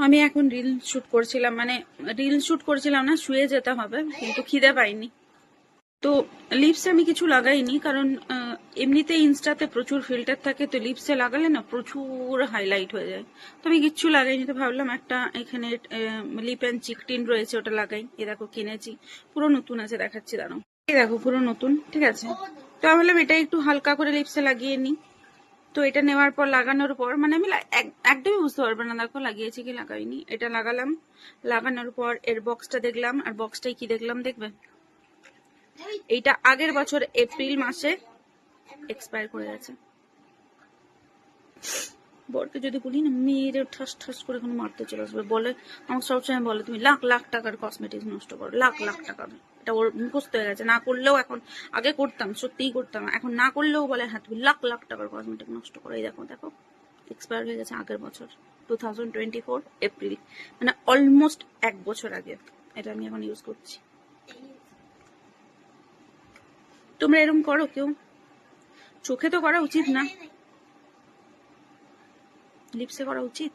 আমি এখন reel shoot করছিলাম, মানে রিল শুট করছিলাম না, শুয়ে যেতে হবে, কিন্তু খিদে পাইনি। তো লিপসে আমি কিছু লাগাইনি, কারণ এমনিতে ইনস্টাতে প্রচুর ফিল্টার থাকে, তো লিপসে লাগালে না প্রচুর হাইলাইট হয়ে যায়। তো আমি কিচ্ছু লাগাইনি, তো ভাবলাম একটা এখানে লিপ অ্যান্ড চিক টিন রয়েছে, ওটা লাগাই। এ দেখো কিনেছি, পুরো নতুন আছে, দেখাচ্ছি দাঁড়াও। এই দেখো পুরো নতুন, ঠিক আছে। তো আমি ভাবলাম এটা একটু হালকা করে লিপসে লাগিয়ে নিই। তো এটা নেওয়ার পর, লাগানোর পর, মানে আমি একদমই বুঝতে পারবে না দেখো লাগিয়েছি কি লাগাইনি। এটা লাগালাম, লাগানোর পর এর বক্সটা দেখলাম, আর বক্সটাই কি দেখলাম দেখবে, এইটা আগের বছর এপ্রিল মাসে এক্সপায়ার করে গেছে। বরকে যদি বলি না, মেয়েদের ঠাস ঠাস করে এখন মারতে চলে আসবে। বলে আমাকে সবসময় বলে তুমি লাখ লাখ টাকার কসমেটিক্স নষ্ট করো, লাখ লাখ টাকার। এটা ওর মুখস্থ হয়ে গেছে, না করলেও এখন, আগে করতাম, সত্যিই করতাম, এখন না করলেও বলে হ্যাঁ তুমি লাখ লাখ টাকার কসমেটিক নষ্ট করো। এই দেখো দেখো, এক্সপায়ার হয়ে গেছে আগের বছর 2024 এপ্রিল, মানে অলমোস্ট 1 বছর আগে। এটা আমি এখন ইউজ করছি। তোমরা এরকম করো কেউ? চোখে তো করা উচিত না, লিপসে করা উচিত।